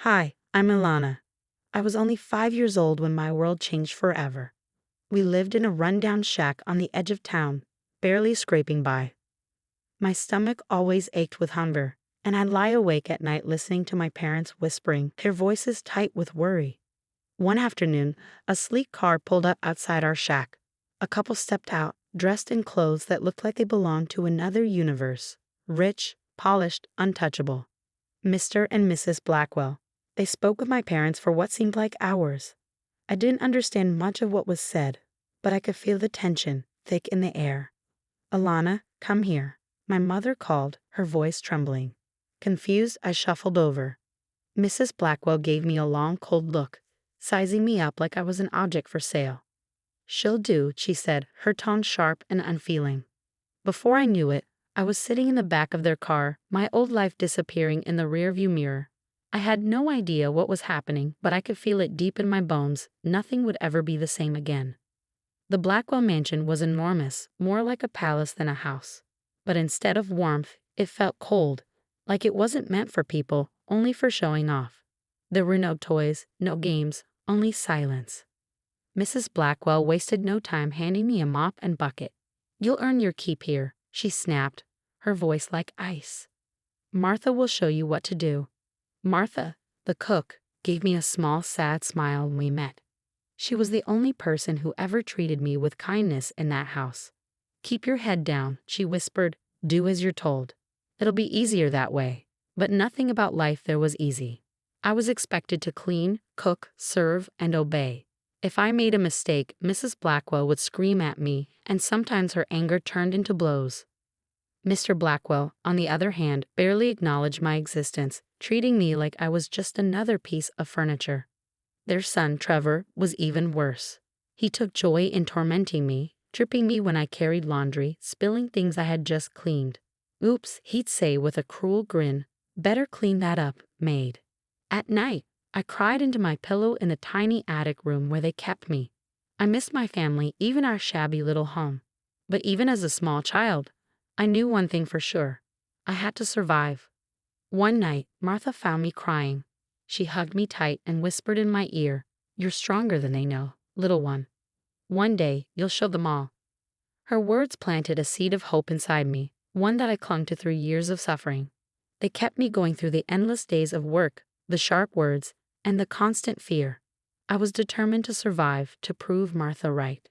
Hi, I'm Ilana. I was only 5 years old when my world changed forever. We lived in a rundown shack on the edge of town, barely scraping by. My stomach always ached with hunger, and I'd lie awake at night listening to my parents whispering, their voices tight with worry. One afternoon, a sleek car pulled up outside our shack. A couple stepped out, dressed in clothes that looked like they belonged to another universe. Rich, polished, untouchable. Mr. and Mrs. Blackwell. They spoke with my parents for what seemed like hours. I didn't understand much of what was said, but I could feel the tension, thick in the air. "Ilana, come here," my mother called, her voice trembling. Confused, I shuffled over. Mrs. Blackwell gave me a long, cold look, sizing me up like I was an object for sale. "She'll do," she said, her tone sharp and unfeeling. Before I knew it, I was sitting in the back of their car, my old life disappearing in the rearview mirror. I had no idea what was happening, but I could feel it deep in my bones. Nothing would ever be the same again. The Blackwell mansion was enormous, more like a palace than a house. But instead of warmth, it felt cold, like it wasn't meant for people, only for showing off. There were no toys, no games, only silence. Mrs. Blackwell wasted no time handing me a mop and bucket. "You'll earn your keep here," she snapped, her voice like ice. "Martha will show you what to do." Martha, the cook, gave me a small, sad smile when we met. She was the only person who ever treated me with kindness in that house. "Keep your head down," she whispered. "Do as you're told. It'll be easier that way." But nothing about life there was easy. I was expected to clean, cook, serve, and obey. If I made a mistake, Mrs. Blackwell would scream at me, and sometimes her anger turned into blows. Mr. Blackwell, on the other hand, barely acknowledged my existence, treating me like I was just another piece of furniture. Their son, Trevor, was even worse. He took joy in tormenting me, tripping me when I carried laundry, spilling things I had just cleaned. "Oops," he'd say with a cruel grin. "Better clean that up, maid." At night, I cried into my pillow in the tiny attic room where they kept me. I missed my family, even our shabby little home. But even as a small child, I knew one thing for sure. I had to survive. One night, Martha found me crying. She hugged me tight and whispered in my ear, "You're stronger than they know, little one. One day, you'll show them all." Her words planted a seed of hope inside me, one that I clung to through years of suffering. They kept me going through the endless days of work, the sharp words, and the constant fear. I was determined to survive, to prove Martha right.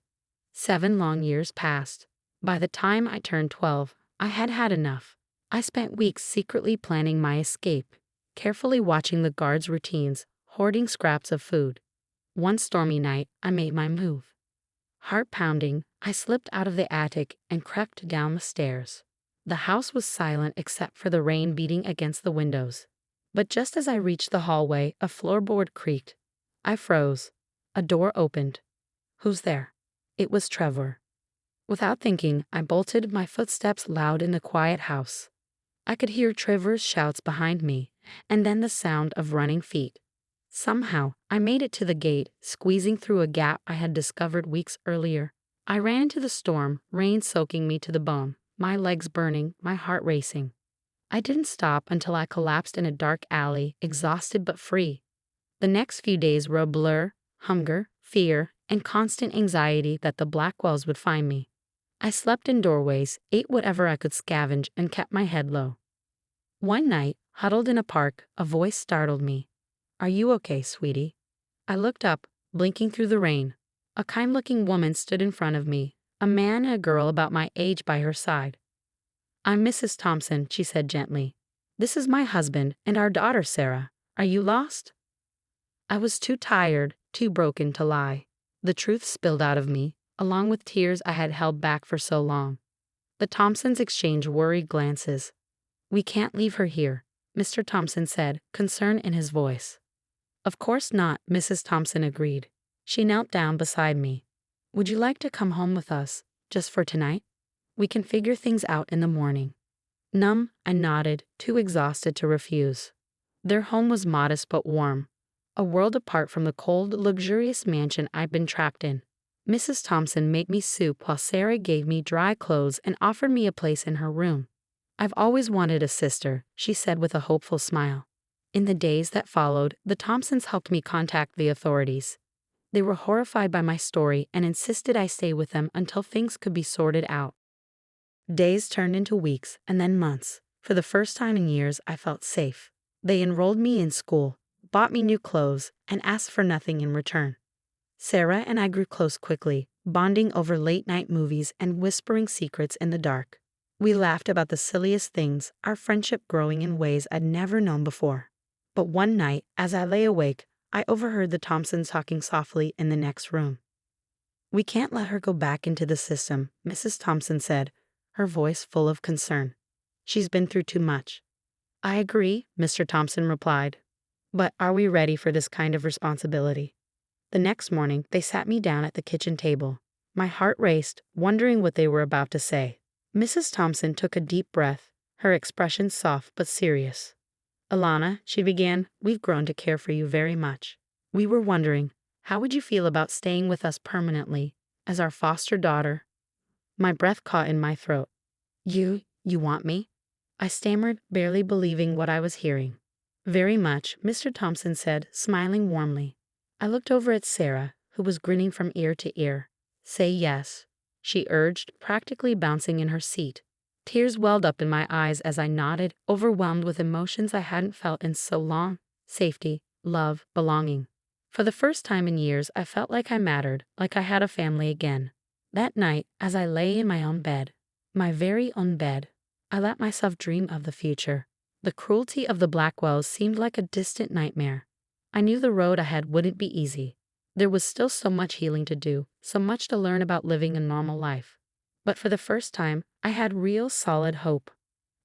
7 long years passed. By the time I turned 12, I had had enough. I spent weeks secretly planning my escape, carefully watching the guards' routines, hoarding scraps of food. One stormy night, I made my move. Heart pounding, I slipped out of the attic and crept down the stairs. The house was silent except for the rain beating against the windows. But just as I reached the hallway, a floorboard creaked. I froze. A door opened. "Who's there?" It was Trevor. Without thinking, I bolted, my footsteps loud in the quiet house. I could hear Trevor's shouts behind me, and then the sound of running feet. Somehow, I made it to the gate, squeezing through a gap I had discovered weeks earlier. I ran into the storm, rain soaking me to the bone, my legs burning, my heart racing. I didn't stop until I collapsed in a dark alley, exhausted but free. The next few days were a blur, hunger, fear, and constant anxiety that the Blackwells would find me. I slept in doorways, ate whatever I could scavenge, and kept my head low. One night, huddled in a park, a voice startled me. "Are you okay, sweetie?" I looked up, blinking through the rain. A kind-looking woman stood in front of me, a man and a girl about my age by her side. "I'm Mrs. Thompson," she said gently. "This is my husband and our daughter, Sarah. Are you lost?" I was too tired, too broken to lie. The truth spilled out of me, along with tears I had held back for so long. The Thompsons exchanged worried glances. "We can't leave her here," Mr. Thompson said, concern in his voice. "Of course not," Mrs. Thompson agreed. She knelt down beside me. "Would you like to come home with us, just for tonight? We can figure things out in the morning." Numb, I nodded, too exhausted to refuse. Their home was modest but warm, a world apart from the cold, luxurious mansion I'd been trapped in. Mrs. Thompson made me soup while Sarah gave me dry clothes and offered me a place in her room. "I've always wanted a sister," she said with a hopeful smile. In the days that followed, the Thompsons helped me contact the authorities. They were horrified by my story and insisted I stay with them until things could be sorted out. Days turned into weeks and then months. For the first time in years, I felt safe. They enrolled me in school, bought me new clothes, and asked for nothing in return. Sarah and I grew close quickly, bonding over late-night movies and whispering secrets in the dark. We laughed about the silliest things, our friendship growing in ways I'd never known before. But one night, as I lay awake, I overheard the Thompsons talking softly in the next room. "We can't let her go back into the system," Mrs. Thompson said, her voice full of concern. "She's been through too much." "I agree," Mr. Thompson replied. "But are we ready for this kind of responsibility?" The next morning, they sat me down at the kitchen table. My heart raced, wondering what they were about to say. Mrs. Thompson took a deep breath, her expression soft but serious. "Ilana," she began, "we've grown to care for you very much. We were wondering, how would you feel about staying with us permanently, as our foster daughter?" My breath caught in my throat. You want me?" I stammered, barely believing what I was hearing. "Very much," Mr. Thompson said, smiling warmly. I looked over at Sarah, who was grinning from ear to ear. "Say yes," she urged, practically bouncing in her seat. Tears welled up in my eyes as I nodded, overwhelmed with emotions I hadn't felt in so long: safety, love, belonging. For the first time in years, I felt like I mattered, like I had a family again. That night, as I lay in my own bed, my very own bed, I let myself dream of the future. The cruelty of the Blackwells seemed like a distant nightmare. I knew the road ahead wouldn't be easy. There was still so much healing to do, so much to learn about living a normal life. But for the first time, I had real solid hope.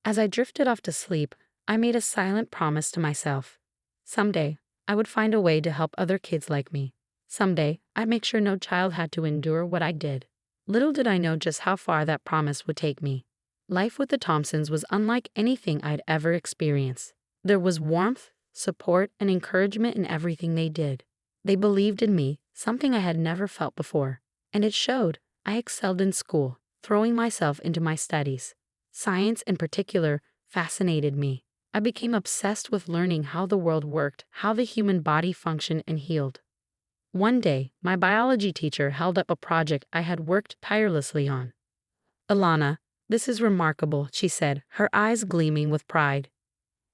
As I drifted off to sleep, I made a silent promise to myself. Someday, I would find a way to help other kids like me. Someday, I'd make sure no child had to endure what I did. Little did I know just how far that promise would take me. Life with the Thompsons was unlike anything I'd ever experienced. There was warmth, support, and encouragement in everything they did. They believed in me, something I had never felt before. And it showed. I excelled in school, throwing myself into my studies. Science, in particular, fascinated me. I became obsessed with learning how the world worked, how the human body functioned and healed. One day, my biology teacher held up a project I had worked tirelessly on. "Ilana, this is remarkable," she said, her eyes gleaming with pride.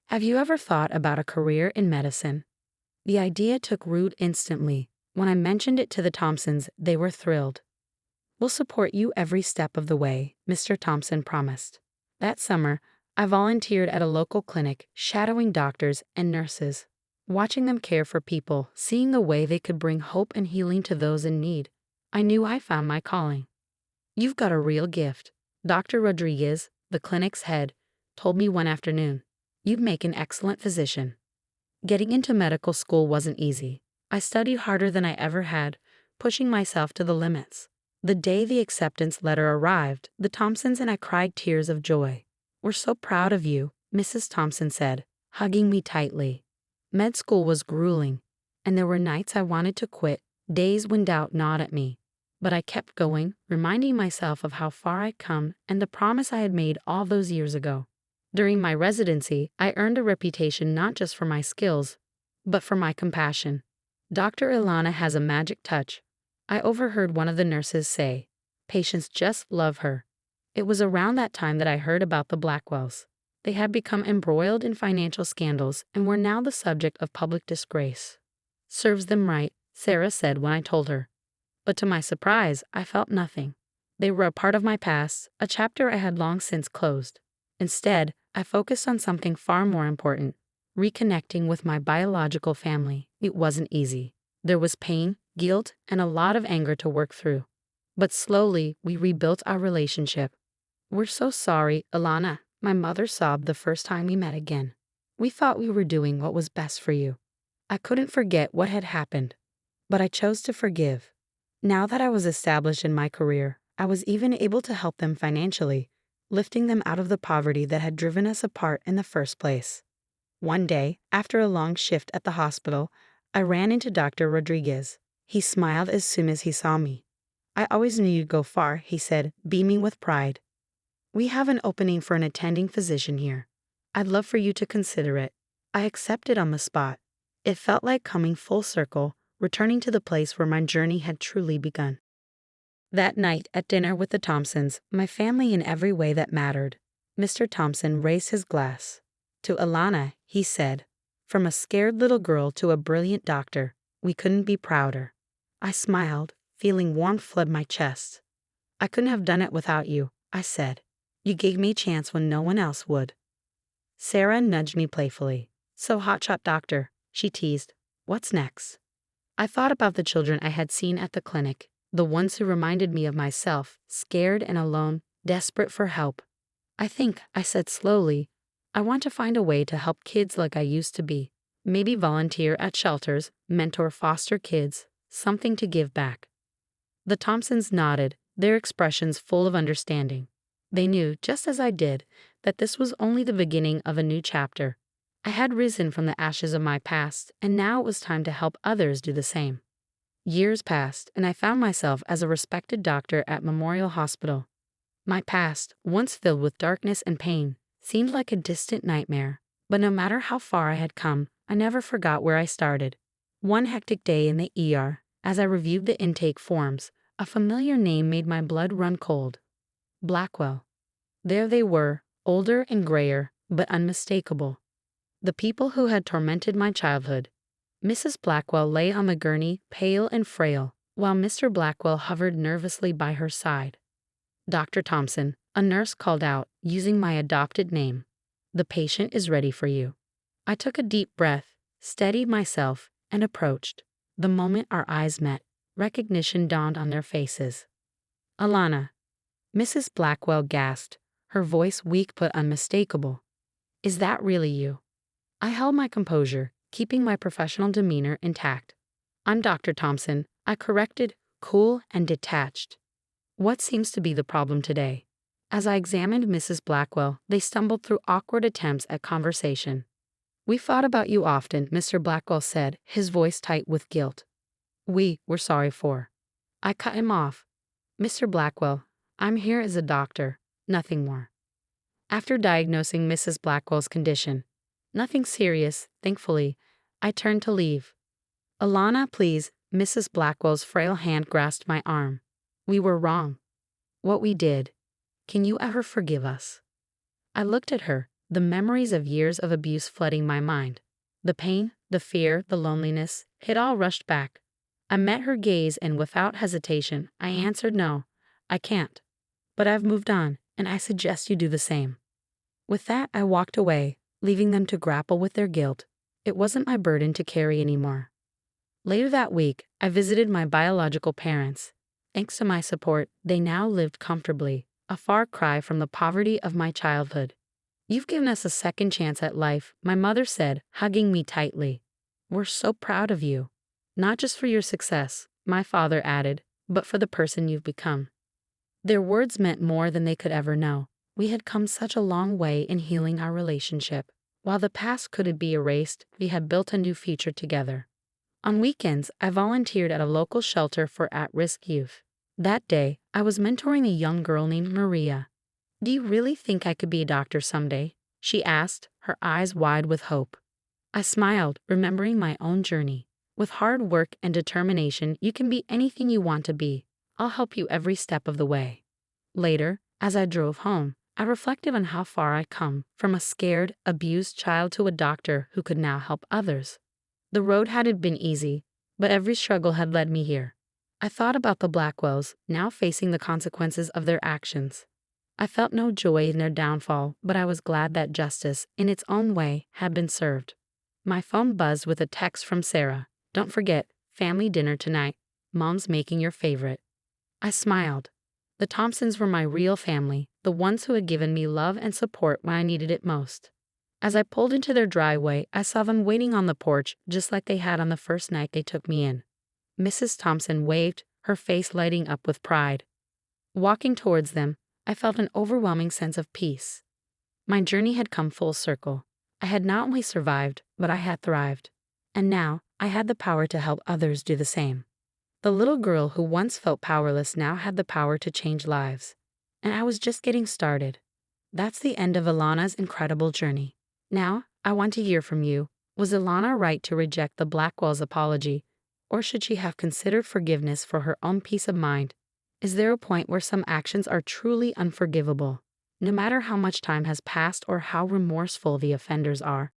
"Have you ever thought about a career in medicine?" The idea took root instantly. When I mentioned it to the Thompsons, they were thrilled. "We'll support you every step of the way," Mr. Thompson promised. That summer, I volunteered at a local clinic, shadowing doctors and nurses. Watching them care for people, seeing the way they could bring hope and healing to those in need, I knew I found my calling. "You've got a real gift," Dr. Rodriguez, the clinic's head, told me one afternoon. "You'd make an excellent physician." Getting into medical school wasn't easy. I studied harder than I ever had, pushing myself to the limits. The day the acceptance letter arrived, the Thompsons and I cried tears of joy. "We're so proud of you," Mrs. Thompson said, hugging me tightly. Med school was grueling, and there were nights I wanted to quit, days when doubt gnawed at me. But I kept going, reminding myself of how far I'd come and the promise I had made all those years ago. During my residency, I earned a reputation not just for my skills, but for my compassion. "Dr. Ilana has a magic touch," I overheard one of the nurses say. "Patients just love her." It was around that time that I heard about the Blackwells. They had become embroiled in financial scandals and were now the subject of public disgrace. "Serves them right," Sarah said when I told her. But to my surprise, I felt nothing. They were a part of my past, a chapter I had long since closed. Instead, I focused on something far more important: reconnecting with my biological family. It wasn't easy. There was pain, guilt, and a lot of anger to work through. But slowly, we rebuilt our relationship. "We're so sorry, Ilana," my mother sobbed the first time we met again. "We thought we were doing what was best for you." I couldn't forget what had happened, but I chose to forgive. Now that I was established in my career, I was even able to help them financially, lifting them out of the poverty that had driven us apart in the first place. One day, after a long shift at the hospital, I ran into Dr. Rodriguez. He smiled as soon as he saw me. "I always knew you'd go far," he said, beaming with pride. "We have an opening for an attending physician here. I'd love for you to consider it. I accepted on the spot. It felt like coming full circle, returning to the place where my journey had truly begun. That night at dinner with the Thompsons, my family in every way that mattered, Mr. Thompson raised his glass. To Ilana, he said, "From a scared little girl to a brilliant doctor, we couldn't be prouder." I smiled, feeling warmth flood my chest. "I couldn't have done it without you," I said. "You gave me a chance when no one else would." Sarah nudged me playfully. "So hotshot doctor," she teased. "What's next?" I thought about the children I had seen at the clinic, the ones who reminded me of myself, scared and alone, desperate for help. "I think," I said slowly, "I want to find a way to help kids like I used to be. Maybe volunteer at shelters, mentor foster kids, something to give back." The Thompsons nodded, their expressions full of understanding. They knew, just as I did, that this was only the beginning of a new chapter. I had risen from the ashes of my past, and now it was time to help others do the same. Years passed, and I found myself as a respected doctor at Memorial Hospital. My past, once filled with darkness and pain, seemed like a distant nightmare, but no matter how far I had come, I never forgot where I started. One hectic day in the ER, as I reviewed the intake forms, a familiar name made my blood run cold. Blackwell. There they were, older and grayer, but unmistakable. The people who had tormented my childhood. Mrs. Blackwell lay on the gurney, pale and frail, while Mr. Blackwell hovered nervously by her side. "Dr. Thompson," a nurse called out, using my adopted name. "The patient is ready for you." I took a deep breath, steadied myself, and approached. The moment our eyes met, recognition dawned on their faces. "Ilana." Mrs. Blackwell gasped, her voice weak but unmistakable. "Is that really you?" I held my composure, keeping my professional demeanor intact. "I'm Dr. Thompson," I corrected, cool and detached. "What seems to be the problem today?" As I examined Mrs. Blackwell, they stumbled through awkward attempts at conversation. "We've thought about you often," Mr. Blackwell said, his voice tight with guilt. We're sorry for." I cut him off. "Mr. Blackwell, I'm here as a doctor, nothing more." After diagnosing Mrs. Blackwell's condition, nothing serious, thankfully, I turned to leave. "Ilana, please," Mrs. Blackwell's frail hand grasped my arm. "We were wrong. What we did. Can you ever forgive us?" I looked at her, the memories of years of abuse flooding my mind. The pain, the fear, the loneliness, it all rushed back. I met her gaze and without hesitation, I answered no, I can't. But I've moved on, and I suggest you do the same. With that, I walked away, leaving them to grapple with their guilt. It wasn't my burden to carry anymore. Later that week, I visited my biological parents. Thanks to my support, they now lived comfortably, a far cry from the poverty of my childhood. "You've given us a second chance at life," my mother said, hugging me tightly. "We're so proud of you. Not just for your success," my father added, "but for the person you've become." Their words meant more than they could ever know. We had come such a long way in healing our relationship. While the past couldn't be erased, we had built a new future together. On weekends, I volunteered at a local shelter for at-risk youth. That day, I was mentoring a young girl named Maria. "Do you really think I could be a doctor someday?" she asked, her eyes wide with hope. I smiled, remembering my own journey. "With hard work and determination, you can be anything you want to be. I'll help you every step of the way." Later, as I drove home, I reflected on how far I'd come, from a scared, abused child to a doctor who could now help others. The road hadn't been easy, but every struggle had led me here. I thought about the Blackwells, now facing the consequences of their actions. I felt no joy in their downfall, but I was glad that justice, in its own way, had been served. My phone buzzed with a text from Sarah. "Don't forget, family dinner tonight. Mom's making your favorite." I smiled. The Thompsons were my real family, the ones who had given me love and support when I needed it most. As I pulled into their driveway, I saw them waiting on the porch just like they had on the first night they took me in. Mrs. Thompson waved, her face lighting up with pride. Walking towards them, I felt an overwhelming sense of peace. My journey had come full circle. I had not only survived, but I had thrived. And now, I had the power to help others do the same. The little girl who once felt powerless now had the power to change lives. And I was just getting started. That's the end of Ilana's incredible journey. Now, I want to hear from you. Was Ilana right to reject the Blackwell's apology, or should she have considered forgiveness for her own peace of mind? Is there a point where some actions are truly unforgivable, no matter how much time has passed or how remorseful the offenders are?